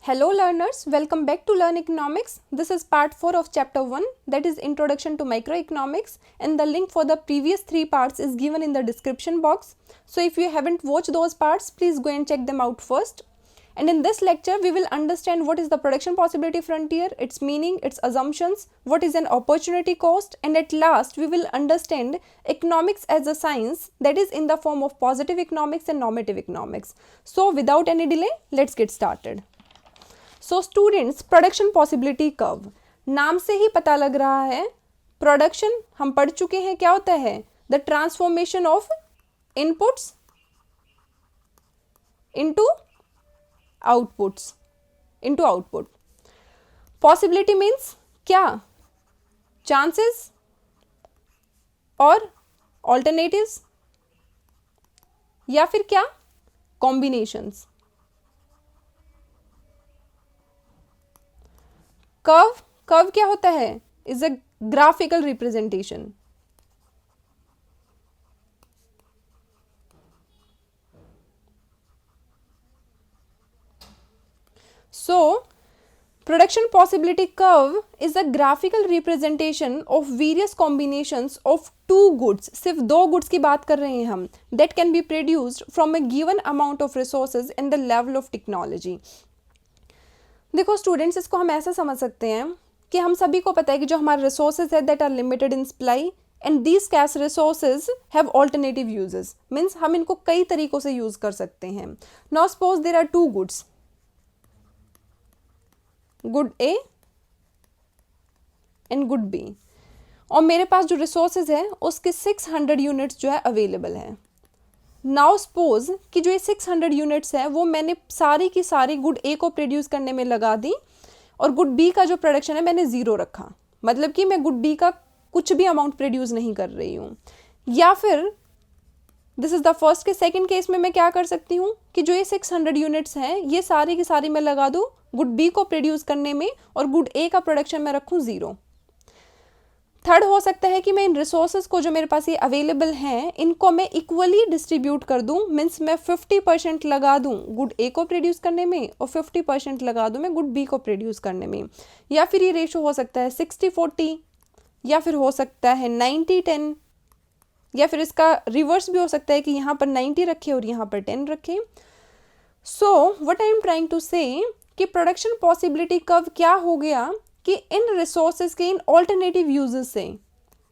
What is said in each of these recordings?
Hello learners, welcome back to Learn Economics. This is part 4 of chapter 1, that is Introduction to Microeconomics, and the link for the previous 3 parts is given in the description box. So if you haven't watched those parts, please go and check them out first. And in this lecture, we will understand what is the production possibility frontier, its meaning, its assumptions, what is an opportunity cost, and at last we will understand economics as a science that is in the form of positive economics and normative economics. So without any delay, let's get started. So students, production possibility curve, नाम से ही पता लग रहा है production हम पढ़ चुके हैं क्या होता है, the transformation of inputs into output. Possibility means क्या, चांसेस और ऑल्टरनेटिव्स या फिर क्या, कॉम्बिनेशंस. कर्व क्या होता है, is a graphical representation. So production possibility curve is a graphical representation of various combinations of two goods. सिर्फ दो गुड्स की बात कर रहे हैं हम, that can be produced from a given amount of resources in the level of technology. देखो students, इसको हम ऐसा समझ सकते हैं कि हम सभी को पता है कि जो हमारे रिसोर्सेज है that are limited in supply and these scarce resources have alternative uses. Means हम इनको कई तरीकों से यूज कर सकते हैं. Now suppose there are two goods, good a and good b, और मेरे पास जो रिसोर्सेज है उसके 600 यूनिट्स जो है अवेलेबल है. नाउ सपोज कि जो ये 600 यूनिट्स है वो मैंने सारी की सारी गुड ए को प्रोड्यूस करने में लगा दी और गुड बी का जो प्रोडक्शन है मैंने ज़ीरो रखा, मतलब कि मैं गुड बी का कुछ भी अमाउंट प्रोड्यूस नहीं कर रही हूँ. या फिर दिस इज़ द फर्स्ट के. सेकंड केस में मैं क्या कर सकती हूँ कि जो ये 600 यूनिट्स हैं ये सारी की सारी मैं लगा दूँ गुड बी को प्रोड्यूस करने में और गुड ए का प्रोडक्शन मैं रखूँ ज़ीरो. थर्ड हो सकता है कि मैं इन रिसोर्सेज को जो मेरे पास ये अवेलेबल हैं इनको मैं इक्वली डिस्ट्रीब्यूट कर दूं. मीन्स मैं 50% लगा दूं गुड ए को प्रोड्यूस करने में और 50% लगा दूं मैं गुड बी को प्रोड्यूस करने में. या फिर ये रेशो हो सकता है 60-40, या फिर हो सकता है 90-10, या फिर इसका रिवर्स भी हो सकता है कि यहाँ पर 90 रखे और यहाँ पर 10 रखे. So what I am trying to say कि प्रोडक्शन पॉसिबिलिटी कर्व क्या हो गया कि इन रिसोर्सेज के इन ऑल्टरनेटिव यूजेस से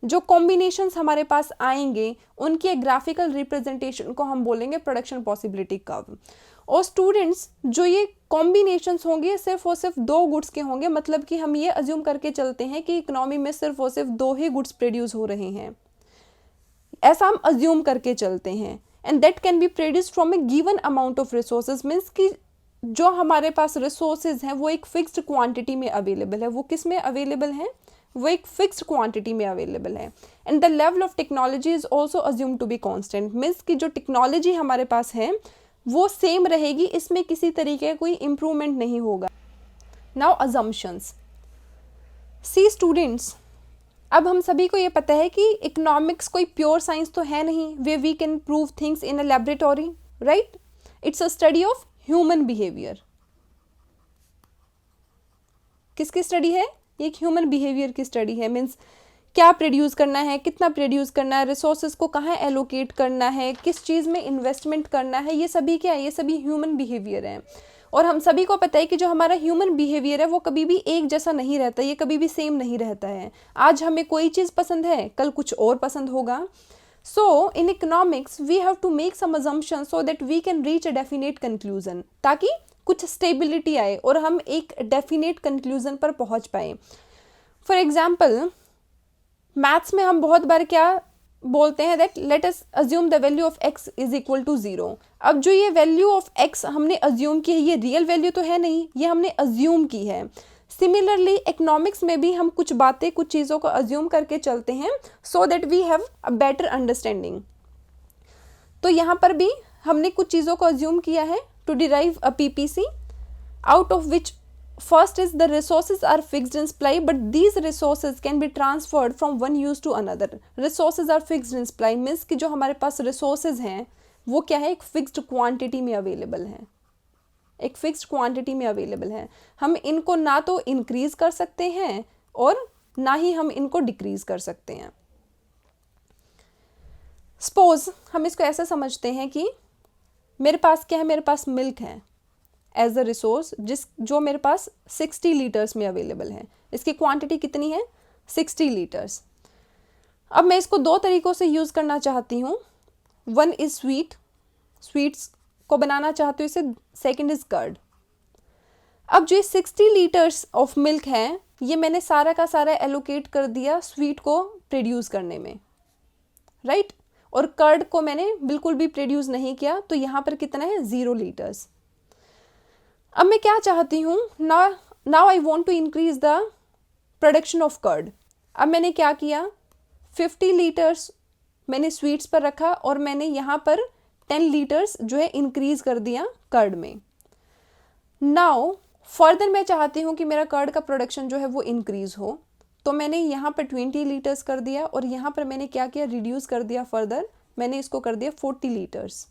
जो कॉम्बिनेशंस हमारे पास आएंगे उनकी ग्राफिकल रिप्रेजेंटेशन को हम बोलेंगे प्रोडक्शन पॉसिबिलिटी कर्व. और स्टूडेंट्स, जो ये कॉम्बिनेशंस होंगे सिर्फ और सिर्फ दो गुड्स के होंगे, मतलब कि हम ये अज्यूम करके चलते हैं कि इकोनॉमी में सिर्फ और सिर्फ दो ही गुड्स प्रोड्यूस हो रहे हैं, ऐसा हम अज्यूम करके चलते हैं. And that can be produced from A given amount of resources. Means कि जो हमारे पास रिसोर्सेज हैं वो एक फिक्स्ड क्वांटिटी में अवेलेबल है. वो किस में अवेलेबल है, वो एक फिक्स्ड क्वांटिटी में अवेलेबल है. And the level of technology is also assume to be constant. Means कि जो टेक्नोलॉजी हमारे पास है वो सेम रहेगी, इसमें किसी तरीके का कोई इम्प्रूवमेंट नहीं होगा. Now assumptions. सी स्टूडेंट्स, अब हम सभी को ये पता है कि इकोनॉमिक्स कोई प्योर साइंस तो है नहीं way we can prove things in a laboratory, right. It's a study of human behaviour. किसकी स्टडी है, ये एक ह्यूमन बिहेवियर की स्टडी है. मीन्स क्या प्रोड्यूस करना है, कितना प्रोड्यूस करना है, रिसोर्सेज को कहाँ एलोकेट करना है, किस चीज़ में इन्वेस्टमेंट करना है, ये सभी क्या है, ये सभी ह्यूमन बिहेवियर है. और हम सभी को पता है कि जो हमारा ह्यूमन बिहेवियर है वो कभी भी एक जैसा नहीं रहता, ये कभी भी सेम नहीं रहता है. आज हमें कोई चीज़ पसंद है, कल कुछ और पसंद होगा. So in economics we have to make some assumptions so that we can reach a definite conclusion, ताकि कुछ स्टेबिलिटी आए और हम एक डेफिनेट कंक्लूजन पर पहुंच पाए. फॉर एग्जाम्पल, मैथ्स में हम बहुत बार क्या बोलते हैं that let us assume the value of x is equal to 0. अब जो ये वैल्यू ऑफ x हमने अज्यूम की है ये रियल वैल्यू तो है नहीं, ये हमने अज्यूम की है. सिमिलरली इकोनॉमिक्स में भी हम कुछ बातें, कुछ चीज़ों को अज्यूम करके चलते हैं so that we have a better understanding. तो यहाँ पर भी हमने कुछ चीज़ों को अज्यूम किया है to derive a PPC, out of which first is the resources are fixed in supply but these resources can be transferred from one use to another. Resources are fixed in supply means कि जो हमारे पास resources हैं वो क्या है, एक fixed quantity में अवेलेबल हैं. एक फिक्स्ड क्वांटिटी में अवेलेबल हैं। हम इनको ना तो इंक्रीज कर सकते हैं और ना ही हम इनको डिक्रीज कर सकते हैं। सपोज हम इसको ऐसा समझते हैं कि मेरे पास क्या है, मेरे पास मिल्क है एज अ रिसोर्स जो मेरे पास 60 लीटर्स में अवेलेबल है। इसकी क्वांटिटी कितनी है? 60 लीटर्स। अब मैं इसको दो तरीक़ों से यूज़ करना चाहती हूँ। वन इज़ स्वीट्स को बनाना चाहती हूँ इसे, सेकेंड इज़ कर्ड। अब जो ये 60 लीटर्स ऑफ मिल्क है ये मैंने सारा का सारा एलोकेट कर दिया स्वीट को प्रोड्यूस करने में, राइट? और कर्ड को मैंने बिल्कुल भी प्रोड्यूस नहीं किया, तो यहाँ पर कितना है? 0 लीटर्स। अब मैं क्या चाहती हूँ, now I want to increase the production of curd. अब मैंने क्या किया, 50 लीटर्स मैंने स्वीट्स पर रखा और मैंने यहाँ पर 10 लीटर्स जो है इंक्रीज कर दिया कर्ड में। नाउ फर्दर मैं चाहती हूँ कि मेरा कर्ड का प्रोडक्शन जो है वो इंक्रीज हो, तो मैंने यहाँ पर 20 लीटर्स कर दिया और यहाँ पर मैंने क्या किया, रिड्यूस कर दिया फर्दर, मैंने इसको कर दिया 40 लीटर्स।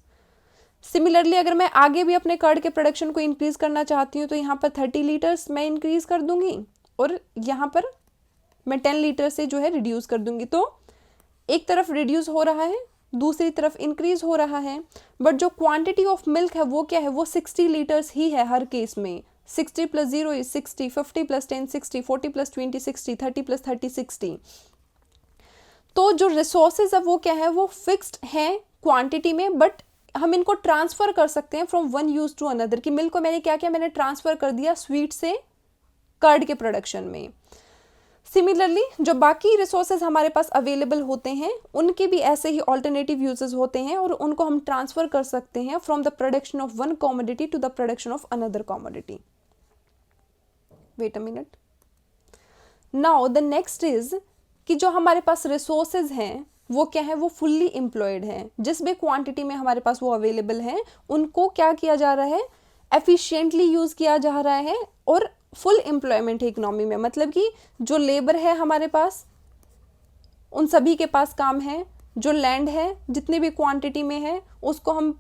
सिमिलरली अगर मैं आगे भी अपने कर्ड के प्रोडक्शन को इंक्रीज करना चाहती हूँ तो यहाँ पर 30 लीटर्स मैं इंक्रीज कर दूंगी और यहाँ पर मैं 10 लीटर से जो है रिड्यूस कर दूंगी। तो एक तरफ रिड्यूस हो रहा है, दूसरी तरफ इंक्रीज हो रहा है, बट जो क्वांटिटी ऑफ मिल्क है वो क्या है, वो 60 लीटर्स ही है हर केस में। 60 + 0 इज 60, 50 + 10 60, 40 + 20 60, 30 + 30 60। तो जो रिसोर्सेज है वो क्या है, वो फिक्स्ड हैं क्वांटिटी में, बट हम इनको ट्रांसफर कर सकते हैं from one use to another. कि मिल्क को मैंने क्या किया, मैंने ट्रांसफर कर दिया स्वीट से कर्ड के प्रोडक्शन में। सिमिलरली जो बाकी रिसोर्सेज हमारे पास अवेलेबल होते हैं उनके भी ऐसे ही ऑल्टरनेटिव यूजेस होते हैं और उनको हम ट्रांसफर कर सकते हैं from the production of one commodity to the production of another commodity. Wait a minute. Now the next is कि जो हमारे पास रिसोर्सेज हैं वो क्या है, वो फुल्ली एम्प्लॉयड हैं। जिस भी क्वांटिटी में हमारे पास वो अवेलेबल हैं उनको क्या किया जा रहा है, एफिशिएंटली यूज़ किया जा रहा है और फुल एम्प्लॉयमेंट है इकोनॉमी में। मतलब कि जो लेबर है हमारे पास उन सभी के पास काम है, जो लैंड है जितने भी क्वांटिटी में है उसको हम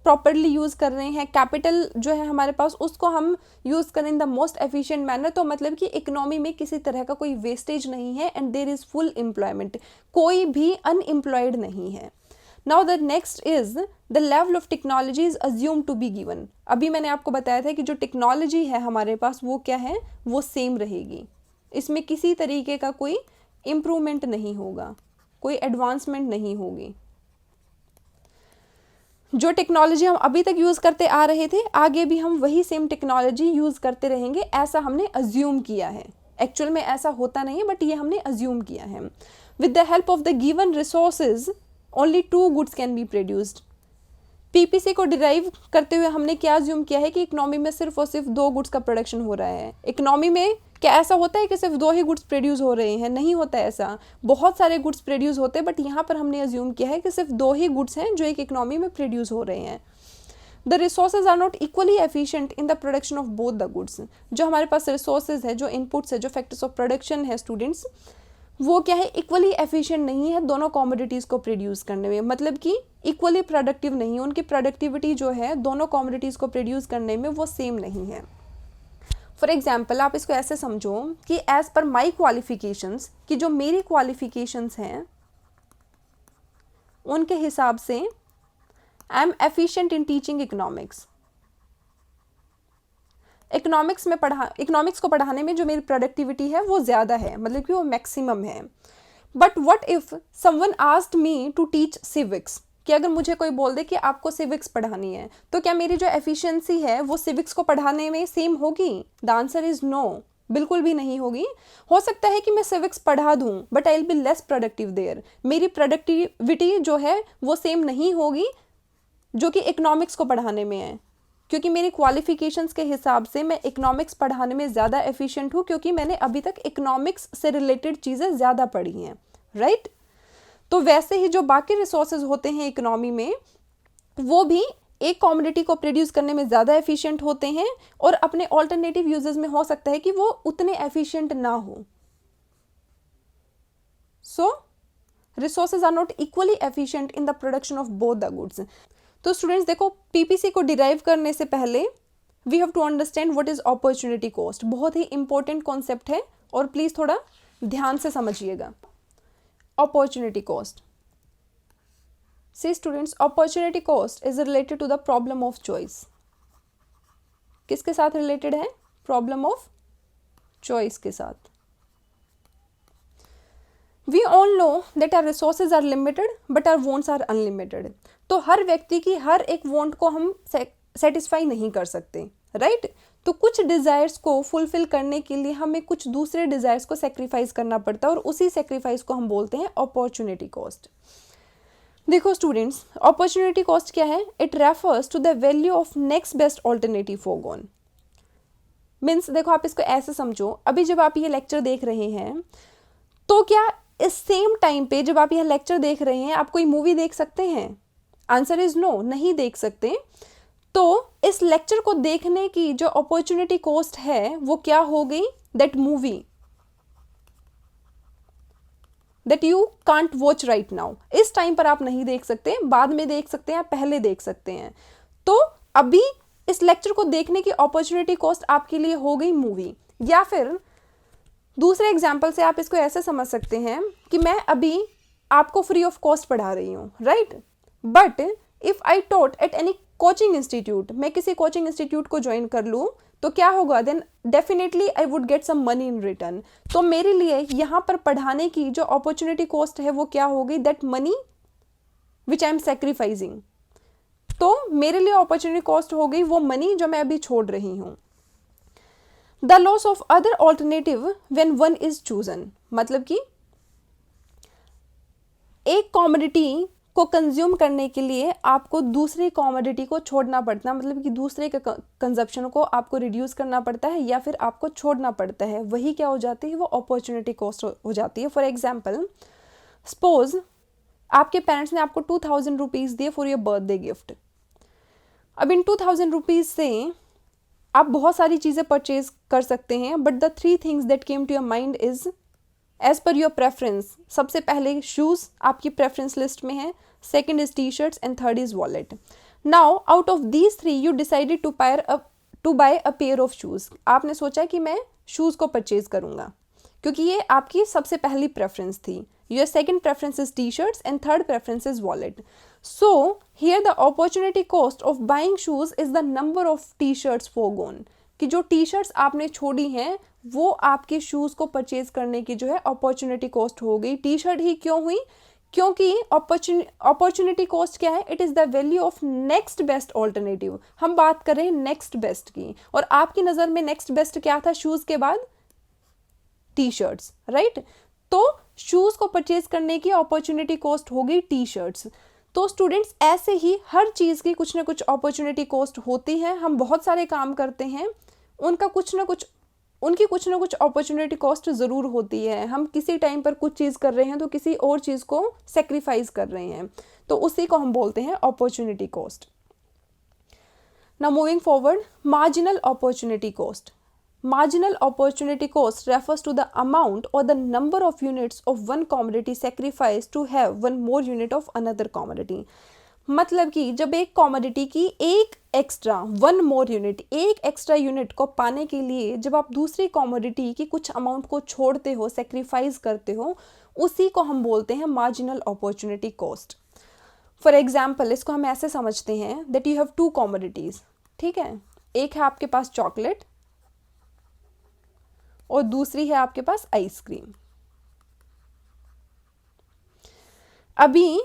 प्रॉपरली यूज़ कर रहे हैं, कैपिटल जो है हमारे पास उसको हम यूज़ करें in the most efficient manner. तो मतलब कि इकोनॉमी में किसी तरह का कोई वेस्टेज नहीं है and there is full employment, कोई भी अनएम्प्लॉयड नहीं है। Now the next is the level of technology is assume to be given. अभी मैंने आपको बताया था कि जो टेक्नोलॉजी है हमारे पास वो क्या है, वो सेम रहेगी, इसमें किसी तरीके का कोई इम्प्रूवमेंट नहीं होगा, कोई एडवांसमेंट नहीं होगी। जो टेक्नोलॉजी हम अभी तक यूज़ करते आ रहे थे आगे भी हम वही सेम टेक्नोलॉजी यूज़ करते रहेंगे, ऐसा हमने अज्यूम किया है। एक्चुअल में ऐसा होता नहीं है बट ये हमने अज्यूम किया है। With the help of the given resources only 2 goods can be produced. PPC को डिराइव करते हुए हमने क्या अज्यूम किया है कि इकोनॉमी में सिर्फ और सिर्फ 2 गुड्स का प्रोडक्शन हो रहा है। इकोनॉमी में क्या ऐसा होता है कि सिर्फ 2 ही गुड्स प्रोड्यूस हो रहे हैं? नहीं होता ऐसा, बहुत सारे गुड्स प्रोड्यूस होते हैं, बट यहाँ पर हमने अज्यूम किया है कि सिर्फ 2 ही गुड्स हैं जो एक इकोनॉमी में प्रोड्यूस हो रहे हैं। The resources are not equally efficient in the production of both the goods. जो हमारे पास रिसोर्सेज है, जो इनपुट्स है, जो फैक्टर्स ऑफ प्रोडक्शन है स्टूडेंट्स, वो क्या है, इक्वली एफिशिएंट नहीं है दोनों कमोडिटीज़ को प्रोड्यूस करने में। मतलब कि इक्वली प्रोडक्टिव नहीं है, उनकी प्रोडक्टिविटी जो है दोनों कमोडिटीज़ को प्रोड्यूस करने में वो सेम नहीं है। फॉर एग्जाम्पल आप इसको ऐसे समझो कि एज पर माई क्वालिफिकेशंस, कि जो मेरी क्वालिफिकेशंस हैं उनके हिसाब से I am efficient in teaching economics. Economics को पढ़ाने में जो मेरी प्रोडक्टिविटी है वो ज़्यादा है, मतलब कि वो मैक्सिमम है। But what if someone asked me to teach civics, कि अगर मुझे कोई बोल दे कि आपको सिविक्स पढ़ानी है, तो क्या मेरी जो एफिशिएंसी है वो सिविक्स को पढ़ाने में सेम होगी? द आंसर इज़ नो, बिल्कुल भी नहीं होगी। हो सकता है कि मैं सिविक्स पढ़ा दूँ but I will be less productive there. मेरी प्रोडक्टिविटी जो है वो सेम नहीं होगी जो कि इकोनॉमिक्स को पढ़ाने में है, क्योंकि मेरी क्वालिफिकेशंस के हिसाब से मैं इकोनॉमिक्स पढ़ाने में ज़्यादा एफिशिएंट हूँ, क्योंकि मैंने अभी तक इकोनॉमिक्स से रिलेटेड चीज़ें ज़्यादा पढ़ी हैं, राइट? तो वैसे ही जो बाकी रिसोर्सेज होते हैं इकोनॉमी में वो भी एक कमोडिटी को प्रोड्यूस करने में ज़्यादा एफिशिएंट होते हैं और अपने ऑल्टरनेटिव यूजेस में हो सकता है कि वो उतने एफिशिएंट ना हो। So resources are not equally efficient in the production of both the goods. तो स्टूडेंट्स देखो, पीपीसी को डिराइव करने से पहले we have to understand what is opportunity cost. बहुत ही इंपॉर्टेंट कॉन्सेप्ट है और प्लीज थोड़ा ध्यान से समझिएगा। Opportunity cost, see students, opportunity cost is related to the problem of choice. किसके साथ रिलेटेड है? प्रॉब्लम ऑफ चॉइस के साथ। We all know that our resources are limited but our wants are unlimited. तो हर व्यक्ति की हर एक वॉन्ट को हम सेटिस्फाई नहीं कर सकते, राइट? तो कुछ डिज़ायर्स को फुलफिल करने के लिए हमें कुछ दूसरे डिज़ायर्स को सेक्रीफाइस करना पड़ता है और उसी सेक्रीफाइस को हम बोलते हैं अपॉर्चुनिटी कॉस्ट। देखो स्टूडेंट्स, अपॉर्चुनिटी कॉस्ट क्या है? It refers to the value of next best alternative foregone. Means देखो, आप इसको ऐसे समझो, अभी जब आप ये लेक्चर देख रहे हैं तो क्या इस सेम टाइम पे जब आप यह लेक्चर देख रहे हैं आप कोई मूवी देख सकते हैं? आंसर इज नो, नहीं देख सकते। तो इस लेक्चर को देखने की जो अपॉर्चुनिटी कॉस्ट है वो क्या हो गई? That movie that you can't watch right now. इस टाइम पर आप नहीं देख सकते, बाद में देख सकते हैं, पहले देख सकते हैं। तो अभी इस लेक्चर को देखने की अपॉर्चुनिटी कॉस्ट आपके लिए हो गई मूवी। या फिर दूसरे एग्जाम्पल से आप इसको ऐसे समझ सकते हैं कि मैं अभी आपको फ्री ऑफ कॉस्ट पढ़ा रही हूँ, right? But if I taught at any coaching institute, मैं किसी कोचिंग इंस्टीट्यूट को ज्वाइन कर लूँ तो क्या होगा? Then definitely I would get some money in return. तो मेरे लिए यहाँ पर पढ़ाने की जो अपॉर्चुनिटी कॉस्ट है वो क्या हो गई? That money which I am sacrificing. तो मेरे लिए अपॉर्चुनिटी कॉस्ट हो गई वो मनी जो मैं अभी छोड़ रही हूँ। The loss of other alternative when one is chosen, मतलब कि एक कॉमोडिटी को कंज्यूम करने के लिए आपको दूसरी कॉमोडिटी को छोड़ना पड़ता है, मतलब कि दूसरे के कंजप्शन को आपको रिड्यूस करना पड़ता है या फिर आपको छोड़ना पड़ता है। वही क्या हो जाती है? वो अपॉर्चुनिटी कॉस्ट हो जाती है। फॉर एग्जाम्पल, सपोज आपके पेरेंट्स ने आपको 2000 रुपीज़ दिए फॉर योर बर्थडे गिफ्ट। अब इन 2000 रुपीज़ से आप बहुत सारी चीज़ें परचेज कर सकते हैं, but the 3 things that came to your mind is as per your preference. सबसे पहले शूज़ आपकी प्रेफरेंस लिस्ट में है, second is T shirts and third is wallet. Now out of these 3 you decided to buy a pair of shoes. आपने सोचा कि मैं shoes को परचेज करूँगा क्योंकि ये आपकी सबसे पहली प्रेफरेंस थी। Your second preference is T shirts and third preference is wallet. So here the opportunity cost of buying shoes is the number of t-shirts foregone, कि जो टी शर्ट्स आपने छोड़ी हैं वो आपके शूज़ को परचेज करने की जो है अपॉर्चुनिटी कॉस्ट हो गई। टी शर्ट ही क्यों हुई? क्योंकि अपॉर्चुनिटी कॉस्ट क्या है? It is the value of next best alternative. हम बात कर रहे हैं नेक्स्ट बेस्ट की, और आपकी नज़र में नेक्स्ट बेस्ट क्या था? शूज़ के बाद टी शर्ट्स, राइट? तो शूज़ को परचेज करने की अपॉर्चुनिटी कॉस्ट हो गई टी शर्ट्स। तो स्टूडेंट्स, ऐसे ही हर चीज़ की कुछ ना कुछ अपॉर्चुनिटी कॉस्ट होती है। हम बहुत सारे काम करते हैं, उनकी कुछ ना कुछ अपॉर्चुनिटी कॉस्ट ज़रूर होती है। हम किसी टाइम पर कुछ चीज़ कर रहे हैं तो किसी और चीज़ को सेक्रीफाइस कर रहे हैं, तो उसी को हम बोलते हैं opportunity cost. Now moving forward, marginal opportunity cost. Marginal opportunity cost refers to the amount or the number of units of one commodity sacrificed to have one more unit of another commodity। मतलब कि जब एक commodity की एक extra unit को पाने के लिए जब आप दूसरी कॉमोडिटी की कुछ अमाउंट को छोड़ते हो, सेक्रीफाइस करते हो, उसी को हम बोलते हैं marginal opportunity cost. For example, इसको हम ऐसे समझते हैं दैट यू हैव 2 कॉमोडिटीज, ठीक है? एक है आपके पास चॉकलेट और दूसरी है आपके पास आइसक्रीम। अभी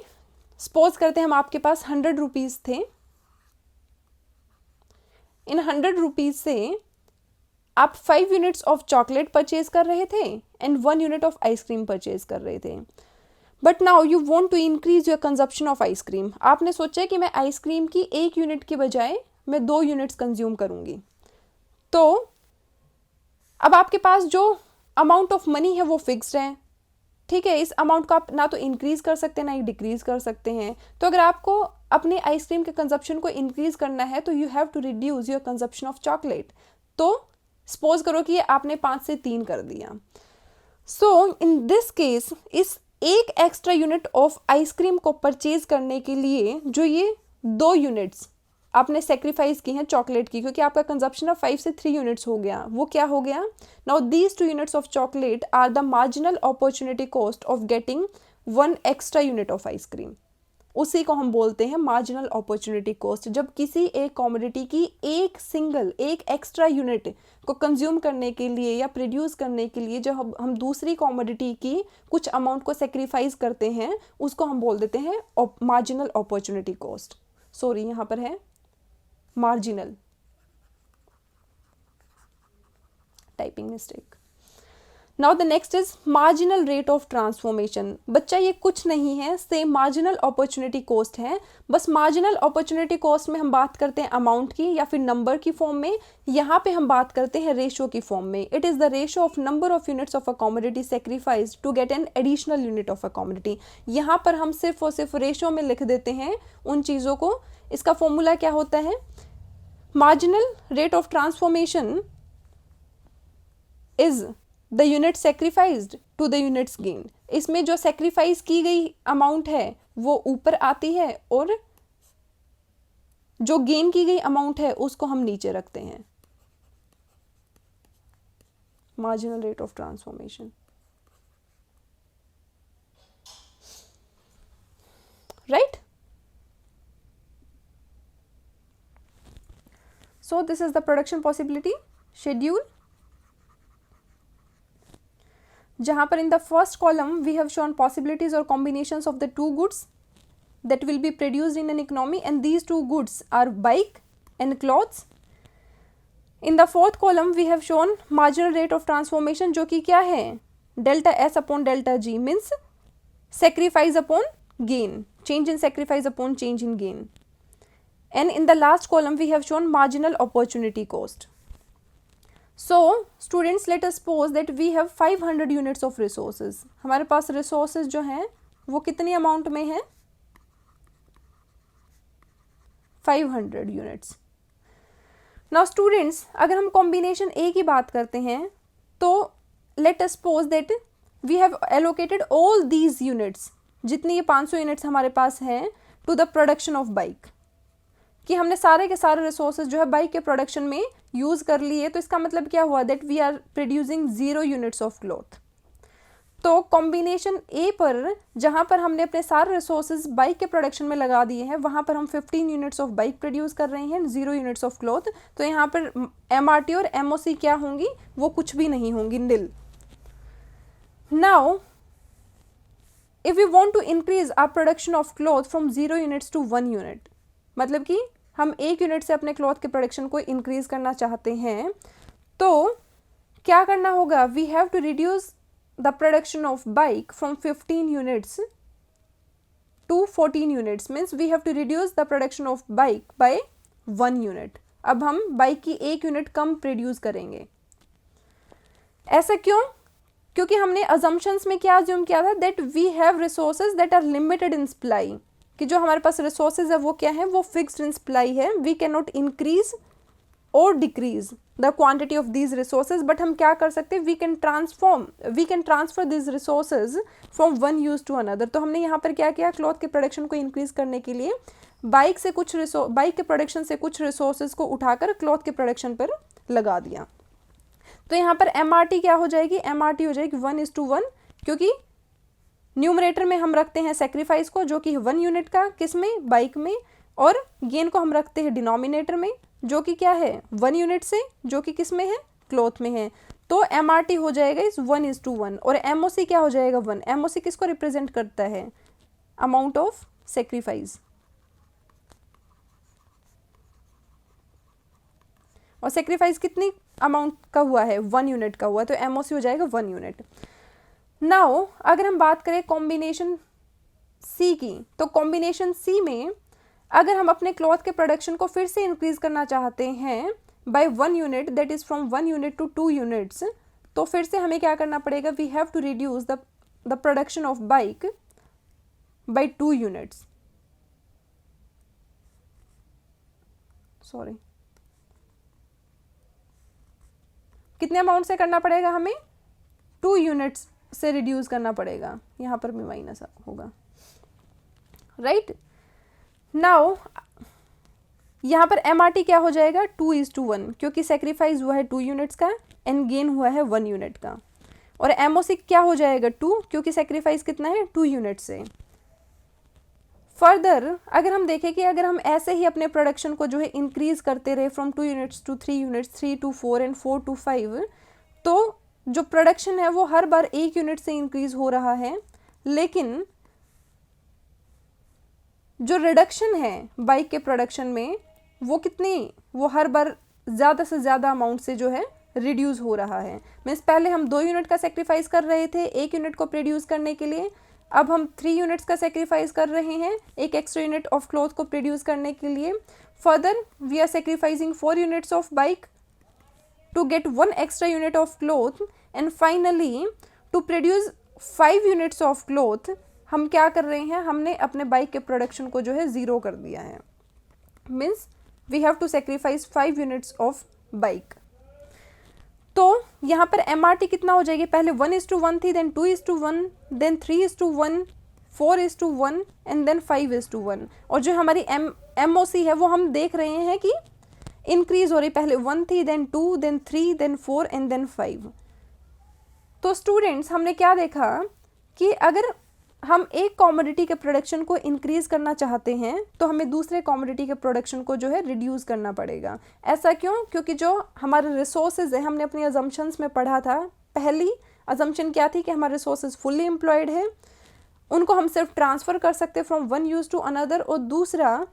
सपोज करते हैं हम आपके पास 100 रुपीज़ थे। इन 100 रुपीज़ से आप 5 यूनिट्स ऑफ चॉकलेट परचेज कर रहे थे and 1 unit of ice cream purchase कर रहे थे। But now you want to increase your consumption of ice cream. आपने सोचा कि मैं आइसक्रीम की 1 यूनिट की बजाय मैं 2 यूनिट्स कंज्यूम करूँगी। तो अब आपके पास जो अमाउंट ऑफ मनी है वो फिक्स्ड है, ठीक है? इस अमाउंट को आप ना तो इंक्रीज कर सकते हैं ना ही डिक्रीज कर सकते हैं। तो अगर आपको अपने आइसक्रीम के कंजप्शन को इंक्रीज करना है तो you have to reduce your consumption of chocolate. तो सपोज करो कि आपने 5 से 3 कर दिया। सो इन दिस केस, इस एक एक्स्ट्रा यूनिट ऑफ आइसक्रीम को परचेज करने के लिए जो ये 2 यूनिट्स आपने सेक्रीफाइस की हैं चॉकलेट की, क्योंकि आपका कंजप्शन ऑफ 5 से 3 यूनिट्स हो गया, वो क्या हो गया, now these 2 units of chocolate are the marginal opportunity cost of getting 1 extra unit of ice cream. उसी को हम बोलते हैं मार्जिनल अपॉर्चुनिटी कॉस्ट। जब किसी एक कॉमोडिटी की एक एक्स्ट्रा यूनिट को कंज्यूम करने के लिए या प्रोड्यूस करने के लिए जब हम दूसरी कॉमोडिटी की कुछ अमाउंट को सेक्रीफाइस करते हैं, उसको हम बोल देते हैं मार्जिनल अपॉर्चुनिटी कॉस्ट। सॉरी, यहाँ पर है marginal, typing mistake. Now the next is marginal rate of transformation. बच्चा ये कुछ नहीं है, सेम मार्जिनल अपॉर्चुनिटी कॉस्ट है, बस मार्जिनल अपॉर्चुनिटी कॉस्ट में हम बात करते हैं अमाउंट की या फिर नंबर की फॉर्म में, यहाँ पे हम बात करते हैं रेशो की फॉर्म में। It is the ratio of number of units of a commodity sacrificed to get an additional unit of a commodity. यहाँ पर हम सिर्फ और सिर्फ रेशो में लिख देते हैं उन चीज़ों को। इसका फॉर्मूला क्या होता है, marginal rate of transformation is the unit sacrificed to the units gain. इसमें जो सेक्रीफाइस की गई अमाउंट है वो ऊपर आती है और जो गेन की गई अमाउंट है उसको हम नीचे रखते हैं। Marginal rate of transformation, right? So this is the production possibility schedule, जहाँ पर in the first column we have shown possibilities or combinations of the two goods that will be produced in an economy, and these two goods are bike and clothes. In the fourth column we have shown marginal rate of transformation, जो कि क्या है, delta S upon delta G means sacrifice upon gain, change in sacrifice upon change in gain. And in the last column we have shown marginal opportunity cost. So students, let us suppose that we have 500 units of resources. हमारे पास resources जो हैं वो कितनी amount में है, 500 units. Now students, अगर हम combination A की बात करते हैं तो let us suppose that we have allocated all these units, जितनी ये 500 units हमारे पास हैं, to the production of bike, कि हमने सारे के सारे रिसोर्सेज जो है बाइक के प्रोडक्शन में यूज़ कर लिए। तो इसका मतलब क्या हुआ, that we are producing 0 units of cloth. तो कॉम्बिनेशन ए पर जहाँ पर हमने अपने सारे रिसोर्सेज बाइक के प्रोडक्शन में लगा दिए हैं, वहाँ पर हम 15 यूनिट्स ऑफ बाइक प्रोड्यूस कर रहे हैं, 0 यूनिट्स ऑफ क्लॉथ। तो यहाँ पर MRT और MOC क्या होंगी, वो कुछ भी नहीं होंगी, nil. Now if we want to increase our production of cloth from 0 units to 1 unit, मतलब कि हम 1 यूनिट से अपने क्लॉथ के प्रोडक्शन को इंक्रीज करना चाहते हैं, तो क्या करना होगा, we have to reduce the production of bike from 15 units to 14 units, means we have to reduce the production of bike by 1 unit. अब हम बाइक की 1 यूनिट कम प्रोड्यूस करेंगे। ऐसा क्यों, क्योंकि हमने अजम्पशंस में क्या अज्यूम किया था, that we have resources that are limited in supply, कि जो हमारे पास रिसोर्सेज है वो क्या है, वो फिक्स्ड इन सप्लाई है। वी कैन नॉट इंक्रीज और decrease the quantity of these resources, but हम क्या कर सकते हैं, we can transfer this resources from one use to another. तो हमने यहाँ पर क्या किया, क्लॉथ के प्रोडक्शन को इंक्रीज करने के लिए बाइक के प्रोडक्शन से कुछ रिसोर्सेज को उठाकर क्लॉथ के प्रोडक्शन पर लगा दिया। तो यहाँ पर MRT क्या हो जाएगी, MRT हो जाएगी 1:1, क्योंकि न्यूमरेटर में हम रखते हैं सेक्रीफाइस को जो कि 1 यूनिट का, किस में, बाइक में, और गेन को हम रखते हैं डिनोमिनेटर में जो कि क्या है, 1 यूनिट से, जो कि किस में है, क्लॉथ में है। तो MRT हो जाएगा इस 1:1, और MOC क्या हो जाएगा, 1। MOC किसको रिप्रेजेंट करता है, अमाउंट ऑफ सेक्रीफाइस, और सेक्रीफाइस कितनी अमाउंट का हुआ है, 1 यूनिट का हुआ, तो MOC हो जाएगा 1 यूनिट। नाउ अगर हम बात करें कॉम्बिनेशन सी की, तो कॉम्बिनेशन सी में अगर हम अपने क्लॉथ के प्रोडक्शन को फिर से इंक्रीज करना चाहते हैं by 1 unit, that is from 1 unit to 2 units, तो फिर से हमें क्या करना पड़ेगा, we have to reduce the production of bike by 2 units. Sorry, कितने अमाउंट से करना पड़ेगा हमें, 2 यूनिट्स से रिड्यूस करना पड़ेगा, यहाँ पर भी माइनस होगा, राइट। नाउ यहाँ पर MRT क्या हो जाएगा 2:1, क्योंकि सेक्रीफाइस हुआ है 2 यूनिट्स का एंड गेन हुआ है 1 यूनिट का। और MOC क्या हो जाएगा 2, क्योंकि सेक्रीफाइस कितना है 2 यूनिट से। फर्दर अगर हम देखें कि अगर हम ऐसे ही अपने प्रोडक्शन को जो है इंक्रीज करते रहे from 2 units to 3 units, 3 to 4 and 4 to 5, तो जो प्रोडक्शन है वो हर बार 1 यूनिट से इंक्रीज हो रहा है, लेकिन जो रिडक्शन है बाइक के प्रोडक्शन में वो कितनी, वो हर बार ज़्यादा से ज़्यादा अमाउंट से जो है रिड्यूस हो रहा है। मीन्स पहले हम 2 यूनिट का सेक्रीफाइस कर रहे थे 1 यूनिट को प्रोड्यूस करने के लिए, अब हम 3 यूनिट्स का सेक्रीफाइस कर रहे हैं एक एक्स्ट्रा यूनिट ऑफ क्लॉथ को प्रोड्यूस करने के लिए। Further we are sacrificing 4 units of bike to get 1 extra unit of cloth, and finally to produce 5 units of cloth हम क्या कर रहे हैं, हमने अपने बाइक के प्रोडक्शन को जो है 0 कर दिया है। Means we have to sacrifice 5 units of bike. तो यहाँ पर MRT कितना हो जाएगी, पहले 1:1 थी, देन 2:1, देन 3:1, 4:1 एंड देन 5:1। और जो हमारी MOC है वो हम देख रहे हैं कि इंक्रीज हो रही, पहले 1 थी, then 2, then 3, then 4 and then 5। तो स्टूडेंट्स हमने क्या देखा कि अगर हम एक कॉमोडिटी के प्रोडक्शन को इंक्रीज करना चाहते हैं तो हमें दूसरे कॉमोडिटी के प्रोडक्शन को जो है रिड्यूस करना पड़ेगा। ऐसा क्यों, क्योंकि जो हमारे रिसोर्सेज है, हमने अपनी अजम्पशंस में पढ़ा था, पहली अजम्पशन क्या थी कि हमारे रिसोर्सेज फुल्ली एम्प्लॉयड है, उनको हम सिर्फ ट्रांसफ़र कर सकते हैं from one use to another. और दूसरा,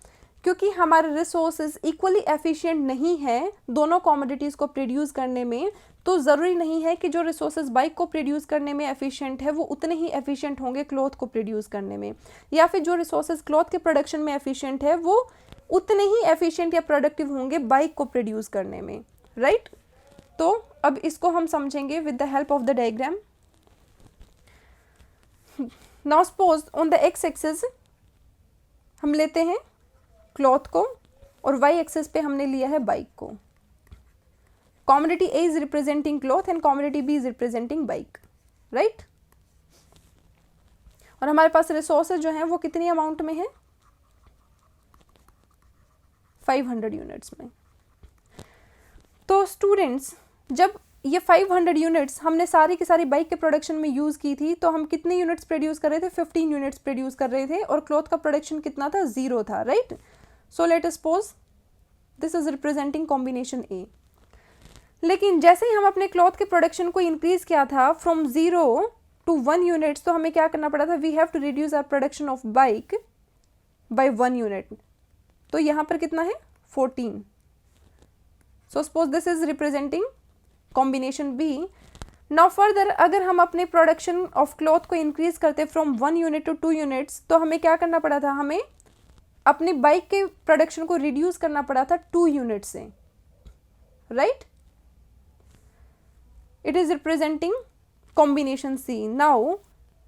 क्योंकि हमारे रिसोर्सेज इक्वली एफिशिएंट नहीं है दोनों कॉमोडिटीज़ को प्रोड्यूस करने में, तो ज़रूरी नहीं है कि जो रिसोर्सेज बाइक को प्रोड्यूस करने में एफिशिएंट है वो उतने ही एफिशिएंट होंगे क्लॉथ को प्रोड्यूस करने में, या फिर जो रिसोर्सेज क्लॉथ के प्रोडक्शन में एफिशिएंट है वो उतने ही एफिशिएंट या प्रोडक्टिव होंगे बाइक को प्रोड्यूस करने में, राइट। तो अब इसको हम समझेंगे with the help of the diagram. Now suppose on the X axis हम लेते हैं क्लॉथ को और वाई एक्सिस पे हमने लिया है बाइक को। Commodity A is representing cloth and commodity B is representing bike, right. और हमारे पास रिसोर्सेज जो हैं वो कितनी अमाउंट में है, 500 यूनिट्स में। तो स्टूडेंट्स जब ये 500 यूनिट्स हमने सारी की सारी बाइक के प्रोडक्शन में यूज़ की थी, तो हम कितने यूनिट्स प्रोड्यूस कर रहे थे, 15 यूनिट्स प्रोड्यूस कर रहे थे, और क्लॉथ का प्रोडक्शन कितना था, 0 था, right. So let us suppose this is representing combination A। लेकिन जैसे ही हम अपने क्लॉथ के प्रोडक्शन को इंक्रीज किया था फ्रॉम 0 to 1 यूनिट्स, तो हमें क्या करना पड़ा था, we have to reduce our production of bike by 1 unit. तो यहाँ पर कितना है, 14। So suppose this is representing combination B। Now further अगर हम अपने प्रोडक्शन ऑफ क्लॉथ को इंक्रीज करते फ्रॉम 1 यूनिट टू 2 यूनिट्स, तो हमें क्या करना पड़ा था, हमें अपने बाइक के प्रोडक्शन को रिड्यूस करना पड़ा था 2 यूनिट से, right. It is representing combination C. Now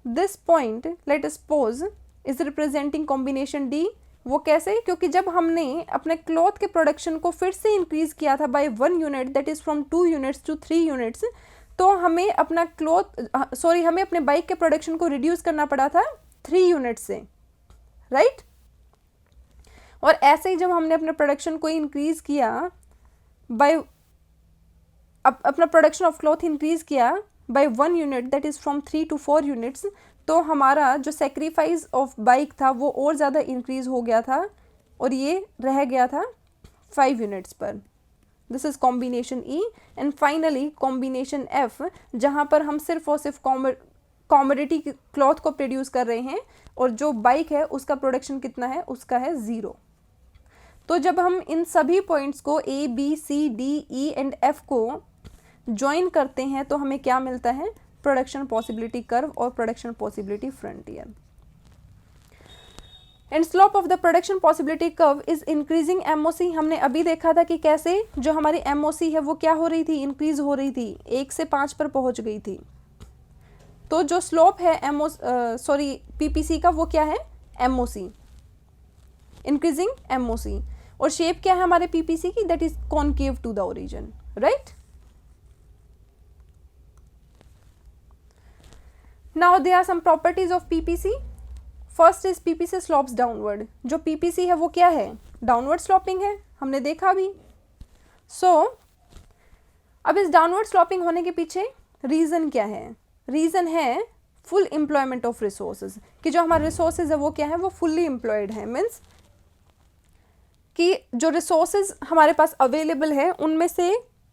this point let us suppose is representing combination D. वो कैसे, क्योंकि जब हमने अपने क्लॉथ के प्रोडक्शन को फिर से इंक्रीज किया था by 1 unit, that is from 2 units to 3 units, तो हमें अपना हमें अपने बाइक के प्रोडक्शन को रिड्यूस करना पड़ा था 3 यूनिट से, राइट। और ऐसे ही जब हमने अपने प्रोडक्शन को इंक्रीज किया बाय अपना प्रोडक्शन ऑफ क्लॉथ इंक्रीज किया by 1 unit, that is from 3 to 4 units, तो हमारा जो सेक्रीफाइस ऑफ बाइक था वो और ज़्यादा इंक्रीज हो गया था और ये रह गया था 5 यूनिट्स पर। This is combination E। And finally combination F, जहाँ पर हम सिर्फ और सिर्फ कॉमोडिटी क्लॉथ को प्रोड्यूस कर रहे हैं और जो बाइक है उसका प्रोडक्शन कितना है, उसका है 0। तो जब हम इन सभी पॉइंट्स को A, B, C, D, E and F को ज्वाइन करते हैं तो हमें क्या मिलता है, प्रोडक्शन पॉसिबिलिटी कर्व और production possibility frontier. And slope of the production possibility curve is increasing MOC। हमने अभी देखा था कि कैसे जो हमारी MOC है वो क्या हो रही थी, इंक्रीज हो रही थी, 1 से 5 पर पहुंच गई थी। तो जो स्लोप है PPC का वो क्या है, MOC, इंक्रीजिंग MOC। और शेप क्या है हमारे PPC की, that is concave to the origin, right. Now there are some properties of PPC. First is PPC slopes downward. जो PPC है वो क्या है, डाउनवर्ड स्लोपिंग है, हमने देखा भी। अब इस डाउनवर्ड स्लॉपिंग होने के पीछे रीज़न क्या है? रीज़न है फुल एम्प्लॉयमेंट ऑफ रिसोर्सेज, कि जो हमारे रिसोर्सेज है वो क्या है, वो फुल्ली एम्प्लॉयड है। मीन्स कि जो रिसोर्सेज हमारे पास अवेलेबल है उनमें से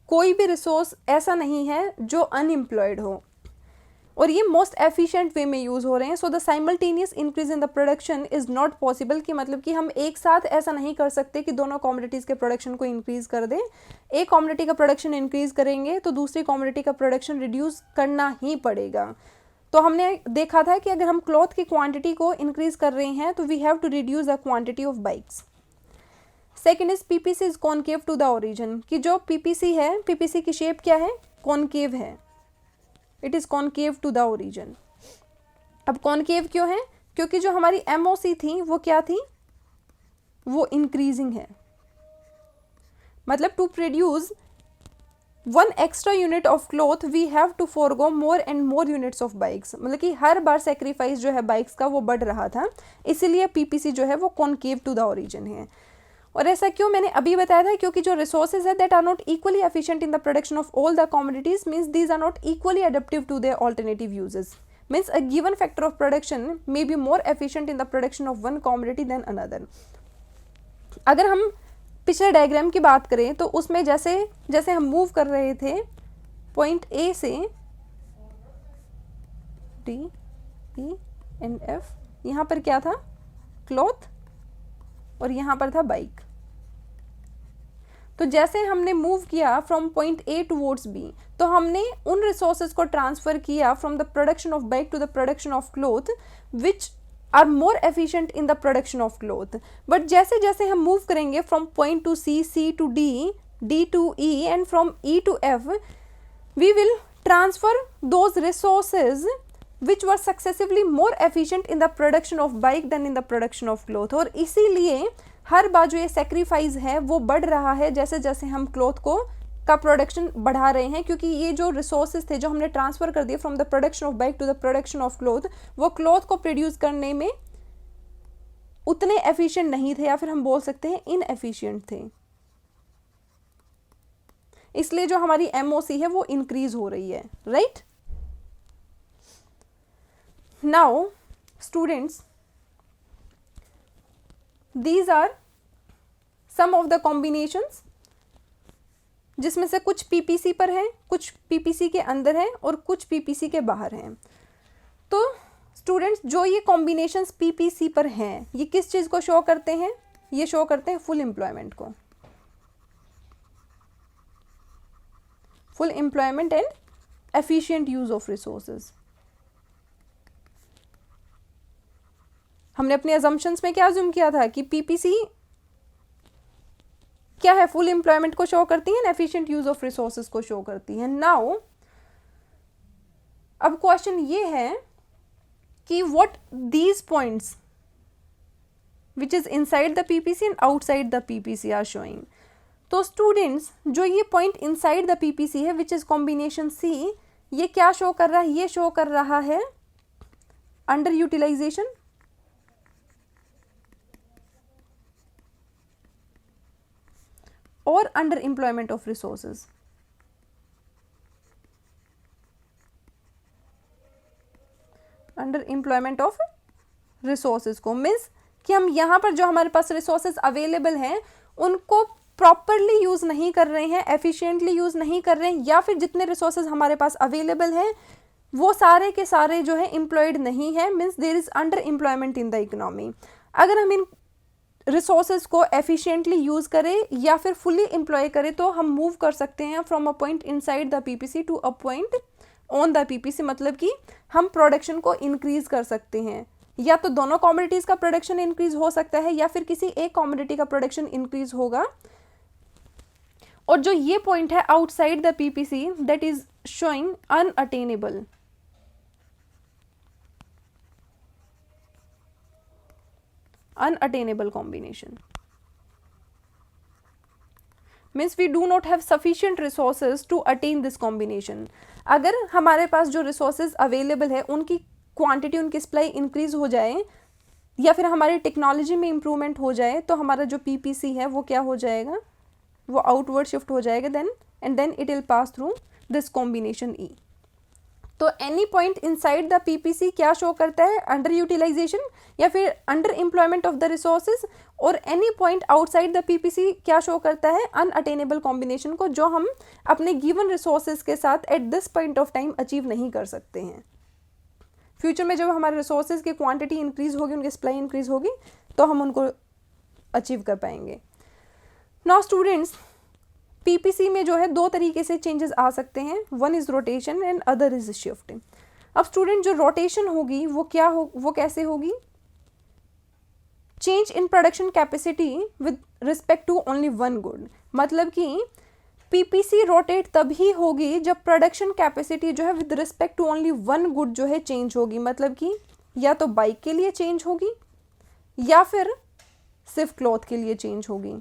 कोई भी रिसोर्स ऐसा नहीं है जो अनएम्प्लॉयड हो, और ये मोस्ट एफिशिएंट वे में यूज़ हो रहे हैं। So the simultaneous increase in the production is not possible, कि मतलब कि हम एक साथ ऐसा नहीं कर सकते कि दोनों कमोडिटीज़ के प्रोडक्शन को इंक्रीज़ कर दें। एक कमोडिटी का प्रोडक्शन इंक्रीज़ करेंगे तो दूसरी कमोडिटी का प्रोडक्शन रिड्यूस करना ही पड़ेगा। तो हमने देखा था कि अगर हम क्लॉथ की क्वांटिटी को इंक्रीज़ कर रहे हैं तो we have to reduce the quantity of bikes. Second is PPC is concave to the origin, कि जो पीपीसी है, पीपीसी की शेप क्या है, कॉनकेव है। It is concave to the origin. अब कॉनकेव क्यों है? क्योंकि जो हमारी एमओसी थी वो क्या थी, वो इंक्रीजिंग है। मतलब to produce 1 extra unit of cloth we have to forgo more and more units of bikes, मतलब कि हर बार सेक्रीफाइस जो है बाइक्स का वो बढ़ रहा था, इसीलिए पीपीसी जो है वो कॉनकेव टू द ओरिजिन है। और ऐसा क्यों? मैंने अभी बताया था, क्योंकि जो रिसोर्सेज है that are not equally efficient in the production of all the commodities, means these are not equally adaptive to their alternative uses. Means a given factor of production may be more efficient in the production of one commodity than another. अगर हम पिछले diagram की बात करें तो उसमें जैसे जैसे हम मूव कर रहे थे पॉइंट ए से डी, ई एंड एफ, यहाँ पर क्या था, क्लॉथ, और यहाँ पर था बाइक। तो जैसे हमने मूव किया from point A towards B, तो हमने उन रिसोर्सेज को ट्रांसफर किया from the production of bike to the production of cloth which are more efficient in the production of cloth. But जैसे जैसे हम मूव करेंगे from point to C, C to D, D to E and from E to F, we will transfer those resources which were successively more efficient in the production of bike than in the production of cloth। और इसीलिए हर बार जो ये sacrifice है वो बढ़ रहा है जैसे जैसे हम क्लॉथ को का प्रोडक्शन बढ़ा रहे हैं, क्योंकि ये जो रिसोर्सेज थे जो हमने ट्रांसफ़र कर दिए from the production of bike to the production of cloth, वो क्लॉथ को प्रोड्यूस करने में उतने एफिशिएंट नहीं थे, या फिर हम बोल सकते हैं इनएफिशिएंट थे। इसलिए जो हमारी एमओसी है वो इंक्रीज हो रही है, right. Now, students, these are some of the combinations जिसमें से कुछ पीपीसी पर हैं, कुछ पीपीसी के अंदर हैं और कुछ पीपीसी के बाहर हैं। तो स्टूडेंट्स, जो ये कॉम्बिनेशंस पीपीसी पर हैं ये किस चीज़ को शो करते हैं? ये शो करते हैं फुल एम्प्लॉयमेंट को, full employment and efficient use of resources. हमने अपने अजम्पशंस में क्या अज्यूम किया था कि पीपीसी क्या है, फुल एम्प्लॉयमेंट को शो करती है, एफिशिएंट यूज ऑफ रिसोर्सेज को शो करती है। नाउ अब क्वेश्चन ये है कि what these points which is inside the PPC and outside the PPC are showing. तो स्टूडेंट्स, जो ये पॉइंट इनसाइड द पीपीसी है विच इज कॉम्बिनेशन सी, ये क्या शो कर रहा है? ये शो कर रहा है अंडर यूटिलाइजेशन और under employment of resources. Under employment of resources को मीन्स कि हम यहाँ पर जो हमारे पास रिसोर्सेज अवेलेबल हैं उनको प्रॉपरली यूज़ नहीं कर रहे हैं, एफिशिएंटली यूज़ नहीं कर रहे हैं, या फिर जितने रिसोर्सेज हमारे पास अवेलेबल हैं वो सारे के सारे जो है एम्प्लॉयड नहीं है, means there is under employment in the economy. अगर हम इन रिसोर्सेज को एफिशिएंटली यूज़ करें या फिर फुली एम्प्लॉय करें तो हम मूव कर सकते हैं from a point inside the PPC to a point on the PPC, मतलब कि हम प्रोडक्शन को इंक्रीज कर सकते हैं। या तो दोनों कमोडिटीज़ का प्रोडक्शन इंक्रीज हो सकता है या फिर किसी एक कमोडिटी का प्रोडक्शन इंक्रीज होगा। और जो ये पॉइंट है outside the PPC that is showing unattainable, unattainable combination means we do not have sufficient resources to attain this combination। अगर हमारे पास जो resources available है उनकी क्वांटिटी, उनकी सप्लाई इंक्रीज हो जाए या फिर हमारी टेक्नोलॉजी में इम्प्रूवमेंट हो जाए तो हमारा जो पीपीसी है वो क्या हो जाएगा, वो आउटवर्ड शिफ्ट हो जाएगा then, and then it will pass through this combination E. तो any point inside the PPC क्या शो करता है, अंडर यूटिलाइजेशन या फिर under employment of the resources, और any point outside the PPC क्या शो करता है, अनअटेनेबल कॉम्बिनेशन को, जो हम अपने गिवन रिसोर्सेज के साथ at this point of time achieve नहीं कर सकते हैं। फ्यूचर में जब हमारे रिसोर्सेज की क्वांटिटी इंक्रीज होगी, उनकी सप्लाई इंक्रीज होगी, तो हम उनको अचीव कर पाएंगे। नाउ स्टूडेंट्स, पीपीसी में जो है दो तरीके से चेंजेस आ सकते हैं, one is rotation and other is shifting. अब स्टूडेंट जो रोटेशन होगी वो क्या हो, वो कैसे होगी, change in production capacity with respect to only one good. मतलब कि पीपीसी रोटेट तभी होगी जब प्रोडक्शन कैपेसिटी जो है with respect to only one good जो है चेंज होगी। मतलब कि या तो बाइक के लिए चेंज होगी या फिर सिर्फ क्लॉथ के लिए चेंज होगी,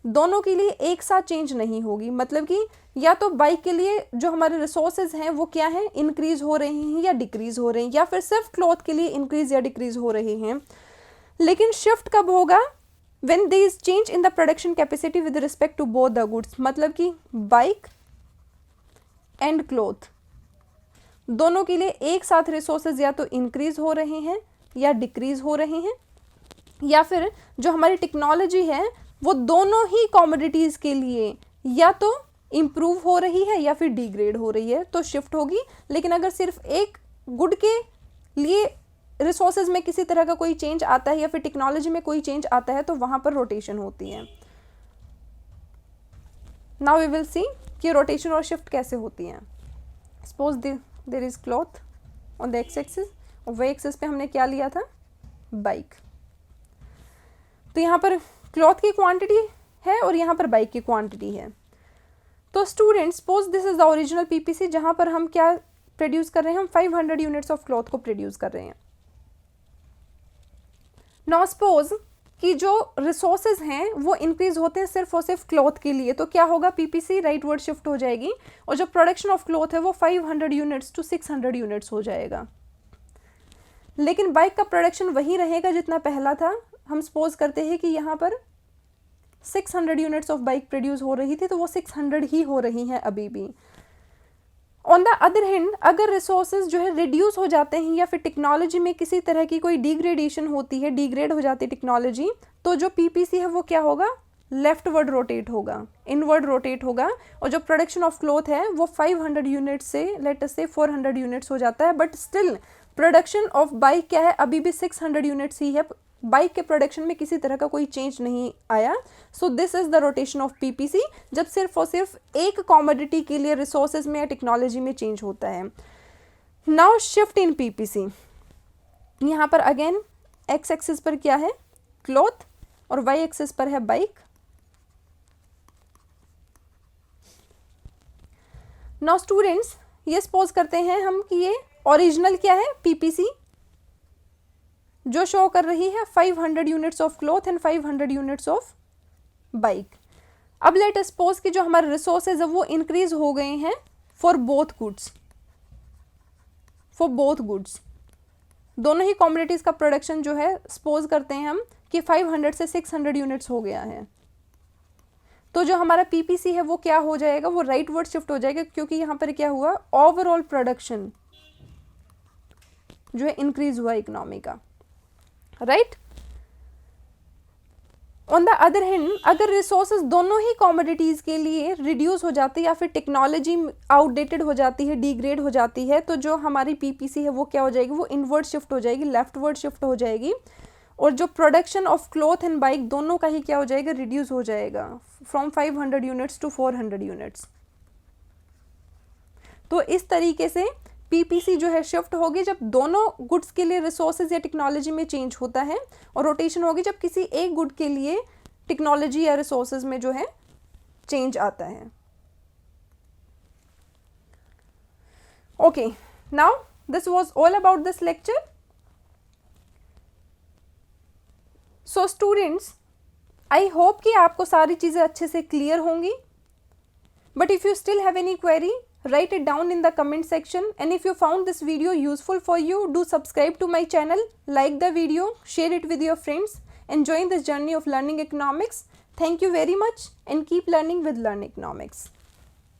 दोनों के लिए एक साथ चेंज नहीं होगी। मतलब कि या तो बाइक के लिए जो हमारे रिसोर्सेज हैं वो क्या हैं, इंक्रीज हो रहे हैं या डिक्रीज हो रहे हैं, या फिर सिर्फ क्लॉथ के लिए इंक्रीज या डिक्रीज हो रहे हैं। लेकिन शिफ्ट कब होगा, when there is change in the production capacity with respect to both the goods। मतलब कि बाइक एंड क्लॉथ दोनों के लिए एक साथ रिसोर्सेज या तो इंक्रीज हो रहे हैं या डिक्रीज हो रहे हैं, या फिर जो हमारी टेक्नोलॉजी है वो दोनों ही कॉमोडिटीज़ के लिए या तो इम्प्रूव हो रही है या फिर डिग्रेड हो रही है, तो शिफ्ट होगी। लेकिन अगर सिर्फ एक गुड के लिए रिसोर्सेज में किसी तरह का कोई चेंज आता है या फिर टेक्नोलॉजी में कोई चेंज आता है तो वहाँ पर रोटेशन होती है। नाउ वी विल सी कि रोटेशन और शिफ्ट कैसे होती हैं। Suppose there is cloth on the X axis, और वाई एक्सिस पे हमने क्या लिया था, बाइक। तो यहाँ पर क्लॉथ की क्वांटिटी है और यहाँ पर बाइक की क्वांटिटी है। तो students, suppose this is the original PPC जहाँ पर हम क्या प्रोड्यूस कर रहे हैं, हम 500 यूनिट्स ऑफ क्लॉथ को प्रोड्यूस कर रहे हैं। नाउ सपोज कि जो रिसोर्सेज हैं वो इंक्रीज होते हैं सिर्फ और सिर्फ क्लॉथ के लिए, तो क्या होगा, पीपीसी राइट वर्ड शिफ्ट हो जाएगी और जो प्रोडक्शन ऑफ क्लॉथ है वो 500 यूनिट्स टू 600 यूनिट्स हो जाएगा। लेकिन बाइक का प्रोडक्शन वही रहेगा जितना पहला था। हम सपोज करते हैं कि यहाँ पर 600 यूनिट्स ऑफ बाइक प्रोड्यूस हो रही थी, तो वो 600 ही हो रही हैं अभी भी। ऑन द अदर हैंड, अगर रिसोर्सेज जो है रिड्यूस हो जाते हैं या फिर टेक्नोलॉजी में किसी तरह की कोई डिग्रेडेशन होती है, डिग्रेड हो जाती है टेक्नोलॉजी, तो जो पीपीसी है वो क्या होगा, लेफ्टवर्ड रोटेट होगा, इनवर्ड रोटेट होगा, और जो प्रोडक्शन ऑफ क्लॉथ है वो 500 यूनिट्स से लेट अस से 400 यूनिट्स हो जाता है। But still production of bike क्या है, अभी भी 600 यूनिट्स ही है। बाइक के प्रोडक्शन में किसी तरह का कोई चेंज नहीं आया। So this is the rotation of PPC, जब सिर्फ और सिर्फ एक कॉमोडिटी के लिए रिसोर्सेज में या टेक्नोलॉजी में चेंज होता है। नाउ शिफ्ट इन पीपीसी, यहाँ पर अगेन एक्स एक्सिस पर क्या है, क्लॉथ, और वाई एक्सिस पर है बाइक। नाउ स्टूडेंट्स, ये सपोज करते हैं हम कि ये ओरिजिनल क्या है, पीपीसी जो शो कर रही है 500 units of cloth and 500 units of bike. अब लेट अस सपोज कि जो हमारे रिसोर्सेज है वो इंक्रीज हो गए हैं फॉर बोथ गुड्स, दोनों ही कॉमोडिटीज का प्रोडक्शन जो है सपोज करते हैं हम कि 500 से 600 यूनिट्स हो गया है। तो जो हमारा पीपीसी है वो क्या हो जाएगा, वो राइट वर्ड शिफ्ट हो जाएगा, क्योंकि यहाँ पर क्या हुआ, ओवरऑल प्रोडक्शन जो है इंक्रीज हुआ इकोनॉमी का, right. On the other hand, अगर रिसोर्सेज दोनों ही कॉमोडिटीज के लिए रिड्यूस हो जाती है या फिर टेक्नोलॉजी आउटडेटेड हो जाती है, डिग्रेड हो जाती है, तो जो हमारी पीपीसी है वो क्या हो जाएगी, वो इनवर्ड शिफ्ट हो जाएगी, लेफ्टवर्ड शिफ्ट हो जाएगी, और जो production of cloth and bike दोनों का ही क्या हो जाएगा, रिड्यूस हो जाएगा फ्रॉम 500 यूनिट्स टू 400 यूनिट्स। तो इस तरीके से पीपीसी जो है शिफ्ट होगी जब दोनों गुड्स के लिए रिसोर्सेज या टेक्नोलॉजी में चेंज होता है, और रोटेशन होगी जब किसी एक गुड के लिए टेक्नोलॉजी या रिसोर्सेज में जो है चेंज आता है। Okay, now this was all about this lecture. So students, I hope कि आपको सारी चीज़ें अच्छे से क्लियर होंगी, but if you still have any query, Write it down in the comment section, and if you found this video useful for you, do subscribe to my channel, like the video, share it with your friends, and join this journey of learning economics. Thank you very much, and keep learning with Learn Economics.